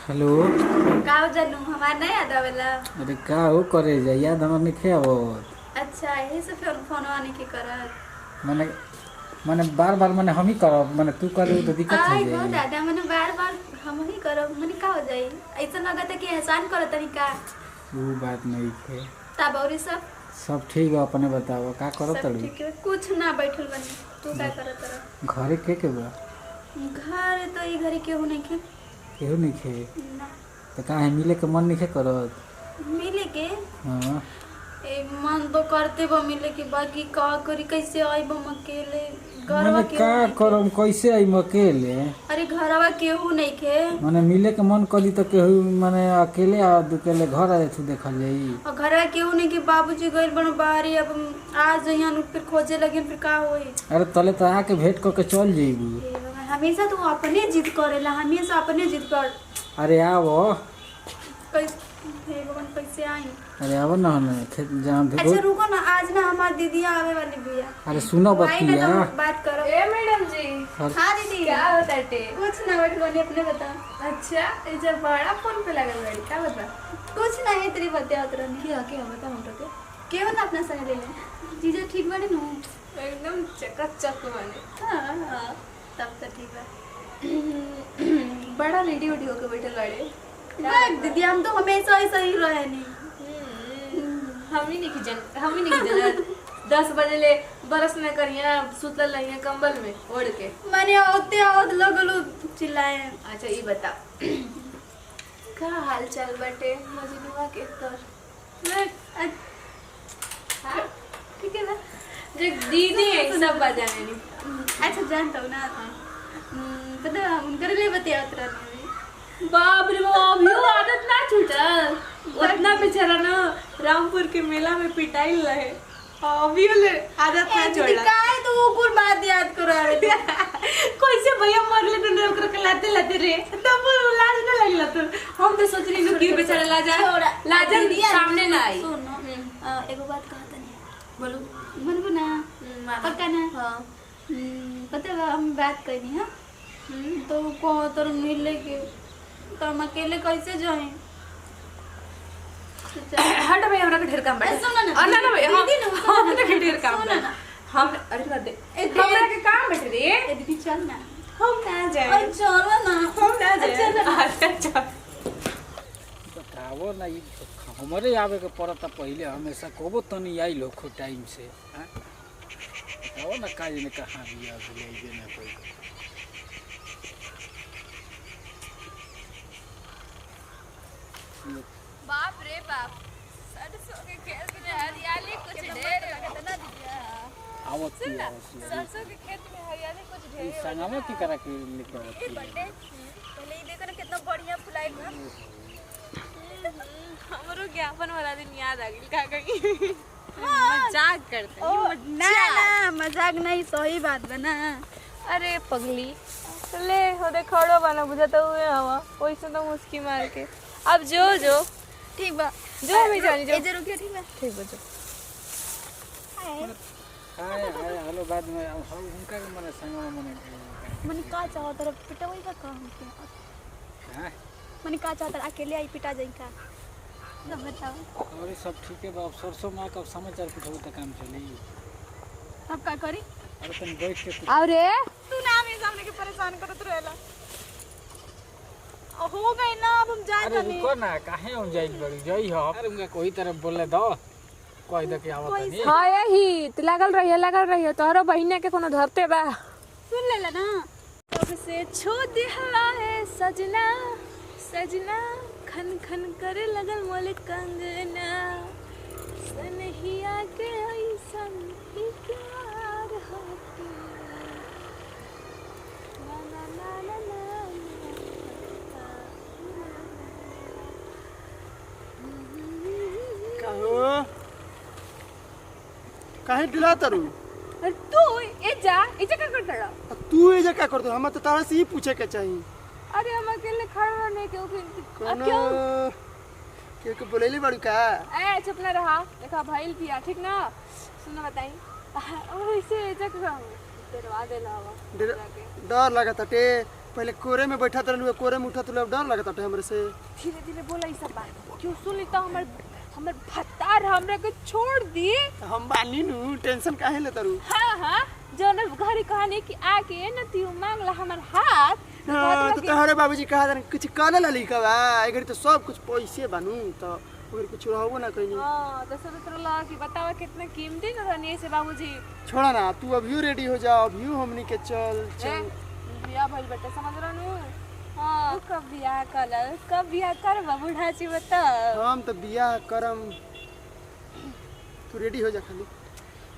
Hello. का जानू हमार नहीं याद आवेला। अरे का हो करे जा याद हमार नहीं आवत। अच्छा यही से फिर फोनवा नहीं की करत। माने माने बार बार माने हम ही करब माने तू कर तो दिक्कत हो आई हो जाई। दादा मैंने बार बार हम ही करब मने का हो जाई। ऐसा लगता कि एहसान करत तनी का। वो बात नहीं है। तब और सब सब ठीक बा अपने बताओ का करत सब तड़ू। ठीक है कुछ ना बैठल बनी। तू का करत रह। घरे के बा घर तो ई घरे केहू नहीं के केहू नहीं खे ना तो काहे मिले के मन नहीं खे करत। मिले के हाँ ए मन तो करते बा मिले के बाकी का करी कैसे आई बम अकेले घरवा माने केहू का नहीं के। करम कैसे आई अकेले। अरे घरवा केहू नहीं के माने मिले के मन करी तो केहू माने अकेले आ अकेले घर आ तू देखल जाई। और घर केहू नहीं कि बाबूजी गइल बनो बाहरी अब आ जइहन फिर खोजे लगे फिर का होई। अरे तले तो आके भेंट करके चल जाइबू। हे भगवान, हमेशा तू अपने जिद करेला हमेशा अपने जिद कर अरे आओ। कैसे हे भगवान कैसे आई। अरे आओ ना खेत जहाँ अच्छा रुको ना आज ना हमार दीदी आवे वाली भैया। अरे सुनो वो आई ना बतिया। तो बात करो। ए मैडम जी हाँ दीदी क्या होता है? कुछ ना बैठ बनी अपने बता। अच्छा ये जब बड़ा फोन पे लगल गाड़ी क्या बता कुछ ना है तेरी बतिया उतरा नहीं क्या बता हम तो केहू ना अपना संग ले ले जीजा ठीक बने नु। एकदम चकाचक बने हाँ हाँ तब तो ठीक है। बड़ा रेडी वेडी होके बैठल बाड़े बैठ दीदी हम तो हमेशा ऐसा ही रहे नहीं। हम ही नहीं की जन 10 बजे ले बरस में करिया सुतल रहिया कंबल में ओढ़ के। मैंने औते औत लगलो चिल्लाए। अच्छा ये बता का हाल चाल बटे मजनुआ के तर हाँ? ठीक है ना। जो दीदी है सब बजाने नहीं। अच्छा जानता हूँ ना पता है उनकर लिए बतिया उतरा बाप रे बाप अभी वो आदत ना छूटल उतना बेचारा ना रामपुर के मेला में पिटाइल रहे अभी वाले आदत ना छोड़ा काय तो ऊपर बात याद करो कैसे भैया मरले तो नर कर लाते लाते रे तब लाज ना लगला तो हम तो सोच रही हूं कि बेचारा लाजा सामने ना आई। सुनो एगो बात कहत नहीं बोलो बोलबो ना पक्का ना। हां पता है हम बात करनी हां तो को तर मिले के तो हम अकेले कैसे जाएं। हट भाई हमरा के ढेर काम बा। सुनो ना ना ना भैया दीदी ना हम के ढेर काम सुनो बा। ना हम अरे बात दे हमरा के काम बैठे रे ए दीदी चल ना हम ना जाए अरे चलो ना हम ना जाए चल ना। अच्छा बताओ ना ये हमारे आवे के पड़ता पहले हमेशा कबो तनी आई लो खो टाइम से। हाँ? बताओ ना काज ने कहाँ भी आ गई ना कोई। बाप रे बाप सरसों के खेत में हरियाली कुछ ढेर लगता ना आवत की सरसों के खेत में हरियाली कुछ ढेर संगमा की करा के लेके आवत ए बर्थडे पहले ही देखो ना कितना बढ़िया फुलाइल बा। हमरो ज्ञापन वाला दिन याद आ गई काका की मजाक करते हैं ना ना मजाक नहीं सही बात बना। अरे पगली ले हो दे खड़ो बना बुझाता हुए हवा वैसे तो मुस्की मार के अब जो ठीक बा जो भी जानी जो ए रुकिए ठीक बा ठीक बजो हाय हाय हेलो बाद में हम उनका के माने संगमा माने मन का चाहो तरफ पिटा वही का हमके हां मन का चाहो तरफ अकेले आई पिटा जाई का ना बताओ। और सब ठीक है बाप सरसों मां का समाचार पूछो तो काम चली। अब का करी अरे तन बैठ के अरे तू ना मेरे सामने के परेशान करत रहेला हो गई ना अब हम जा अरे रुको ना काहे हम जाई बड़ी जाई हो। अरे उनका कोई तरफ बोले दो कोई दे के आवत नहीं। हां यही तो लागल रहिए तोहरो बहिने के कोनो धरते बा सुन लेला ना तब से छू दिहला है सजना सजना खन खन करे लगल मोले कंगना सनहिया के ऐसन ही प्यार होती ला ला ला ला ला काहो काहे दिला तारू अरे तू ए जा का करता रहा तू ये क्या करतो हम तो तारा से ही पूछे के चाहिए। अरे हम अकेले खड़ा नहीं क्यों कोनो क्यों के बोलेली बड़ू का ए चुप ना रहा देखा भाईल पिया ठीक ना सुनो बताई और ऐसे जग रहा हूं तेरवा देला हवा डर लगा टे पहले कोरे में बैठा तरनु कोरे में उठा तो डर लगता था हमरे से। धीरे धीरे बोला ई सब बात क्यों सुन लेता हमर भत्तार हमरा के छोड़ दिए। हम बानी नु टेंशन काहे ले तरु। हाँ जौन घरी कहने कि आके न तू मांगला हमर हाथ। हां तो तोहरे बाबूजी कहा दन कुछ काले ला लिखा बा एगरी तो सब कुछ पैसे बानू तो अगर कुछ रहबो ना कहीं। हां तो सब तरह ला कि बतावा कितना कीमती न रहनी से बाबूजी। छोड़ा ना तू अभी रेडी हो जा अभी हमनी के चल बिया भइल बेटा समझ रहनु। हां कब बिया कर बुढ़ाची बता। हम तो बियाह करम तू रेडी हो जा खाली।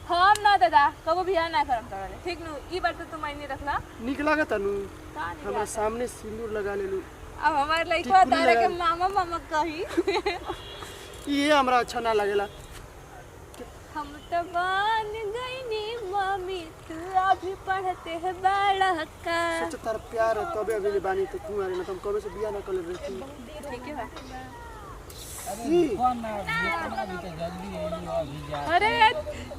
हम ना दादा कबो बिया ना करम तोरे ठीक नु ई बात तो तुम नहीं रखला निक लागत नु हमरा सामने सिंदूर लगा लेलू। अब हमार लइका तारे के मामा कही ये हमरा अच्छा ना लागेला। हम तो बन गईनी मम्मी तू अभी पढ़ते है बड़ा का। सच तार प्यार है तबे अभी बानी तो तू आरे ना तुम कबे से बियाह ना कर रहती। ठीक है अरे कौन ना भी तो जल्दी आइलो अभी जा। अरे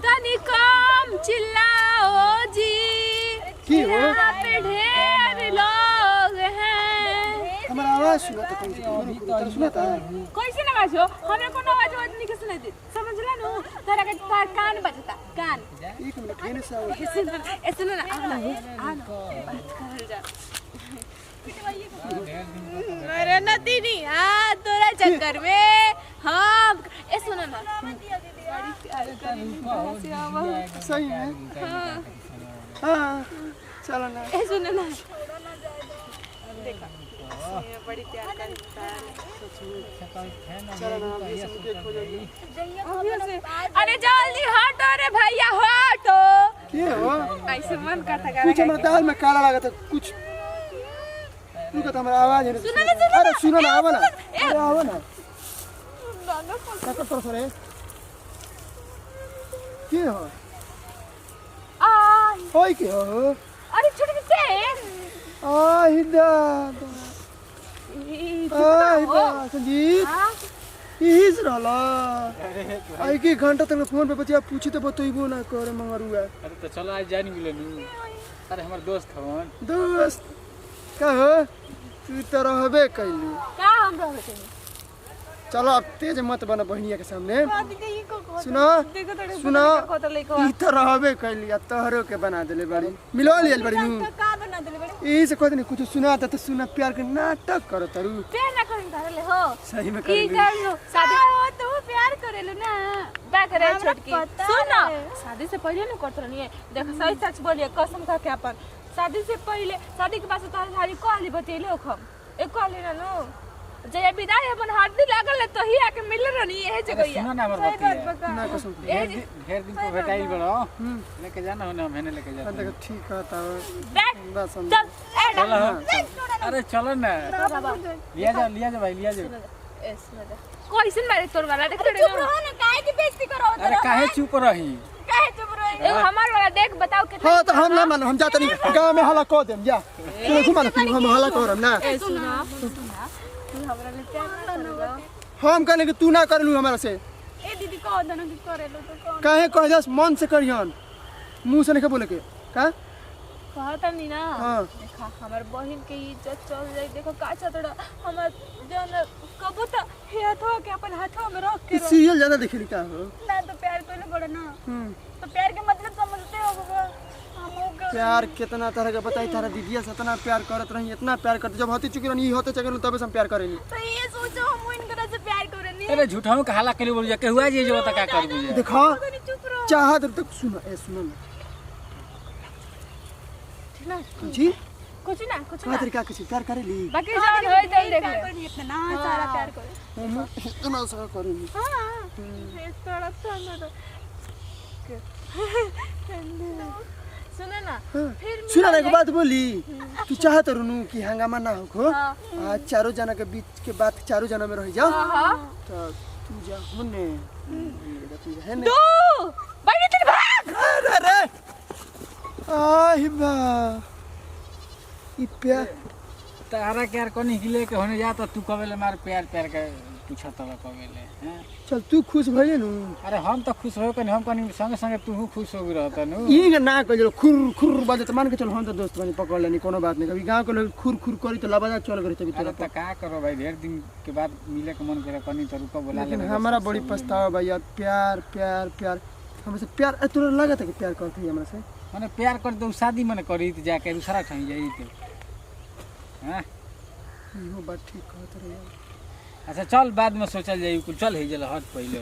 तनी कम चिल्लाओ जी की हो यहाँ पे ढेर लोग हैं। हमारा आवाज सुना तो कम से कम सुनाता है। कैसे ना बाजो हमें कोनो आवाज नहीं के सुनाई दे समझला नु तारा के तार कान बजता कान। एक मिनट कहने से आवाज सुनो ना आ बात कर जा। मेरे नतीनी हाँ तोरा चक्कर में हम ए सुनो ना बड़ी प्यार करती सही है। हाँ चलो ना ए सुनो ना देखा बड़ी प्यार करता है। चलो ना अभी सब देख हो जाएगी। अरे जल्दी हटो रे भैया हटो। ये हो ऐसे मन करता कुछ हमारे दाल में काला लगा था कुछ रुको तो हमारा आवाज है। अरे सुनो ना आवा ना अरे आवा ना क्या कर सर के हो आ होय के हो अरे छोटे से आ हिदा आ संजीत इस रहला आई की घंटा तक फोन पे बतिया पूछी तो बतइबो ना करे मंगरुआ। अरे तो चलो आज जानी मिले नु। अरे हमार दोस्त हवन। दोस्त का हो तू तो रहबे कैलू का हम रहते हैं। चलो अब तेज मत बना बहनिया के सामने। सुनो सुनो का ई तो रहबे कैली तोहरो के बना देले बड़ी मिलो लियल बड़ी नु बना देले बड़े ई से कहत नहीं कुछ सुना तो सुना प्यार के नाटक करो तरू प्यार ना करें तारे हो सही में की कर कर लो शादी हो तो प्यार करेलो ना बा करे छोटकी सुनो शादी से पहले ना करत रहनी है देखो सही सच बोलिए कसम खा के अपन शादी से पहले शादी के बाद तारे सारी कहली बतेले हम एक कहली ना नो जय विदाई अपन हल्दी लागल तो ही आके मिल रहनी है जगह सुनो ना हमार बतिया ना कसम ढेर दिन को भेटाइल बड़ो लेके जाना हो ना मैंने लेके जाता। देखो ठीक है तब बस हम चल चलो अरे चलो ना लिया जा भाई लिया जा। कैसे मारे तोर वाला देख रे चुप रहो ना काहे की बेइज्जती करो। अरे काहे चुप रही काहे चुप रहो एगो हमार वाला देख बताओ कितना। हां तो हम ना मान हम जात नहीं गांव में हल्ला कर देम जा तू घुमा ना हम हल्ला करम ना सुना तू हमरा ले प्यार करेलो हम कहने कि तू ना करलू हमरा से ए दीदी कह दनो कि करेलो तो कौन काहे कह जस मन से करियन मुंह से नहीं बोले के का कहता नहीं ना। हां देखा हमर बहन के इज्जत चल जाई देखो का चतड़ा हमर जन कबो त हाथवा के अपन हाथवा में रख के सीरियल ज्यादा देखली का हो ना तो प्यार कोइले बड़ा ना तो प्यार के मतलब समझते हो बाबा प्यार कितना तरह का बताई तारा दीदिया से इतना प्यार करत रही इतना प्यार करते जब होती चुकी रही होते चगल तबे से हम प्यार करेनी तो ये सोचो हम इनकरा से प्यार करेनी। अरे झूठाऊ के हाला के बोल जा के हुआ जी जो बता का कर बुझे देखो चुप रहो चाहत तक सुनो ए सुनो ना ठीक ना जी कुछ ना का तरीका किसी प्यार करेली बाकी जान होई जाई देख ले इतना सारा प्यार करे हम इतना सा करेली हां ये थोड़ा सा सुनो ना फिर सुना ना एक बात बोली तू चाहत रुनु कि हंगामा ना हो आज चारों जना के बीच के बात चारों जना में रह जाओ हां तो तू जा होने तू है ने तू भाई तेरे भाग अरे आही बा ई प्यार तारा के यार कोनी हिले के होने जा तो तू कबेले मार प्यार प्यार के पूछा तला कबेले हैं। चल तू खुश भइले नु अरे हम तो खुश हो कनी हम कनी संगे संगे तू खुश हो रहता नु। ई ना कहिलो खुर खुर बजे त मान के चल हम त दोस्त बनी पकड़ लेनी कोनो बात नहीं कभी गांव के लोग खुर खुर करी त लबादा चल गरे तभी अरे तोरा त का करो भाई ढेर दिन के बाद मिले के मन करे कनी तो रुको बुला लेकिन ले। हमारा बड़ी पछतावा भाई यार प्यार प्यार प्यार हमसे प्यार तोरा लगा था कि प्यार करती हमरा से माने प्यार कर दो शादी मने करी त जाके दूसरा ठाई जाई त हां इहो बात ठीक कहत रे यार। अच्छा चल बाद में सोचल जाई कुल चल हे जल हट पहिले।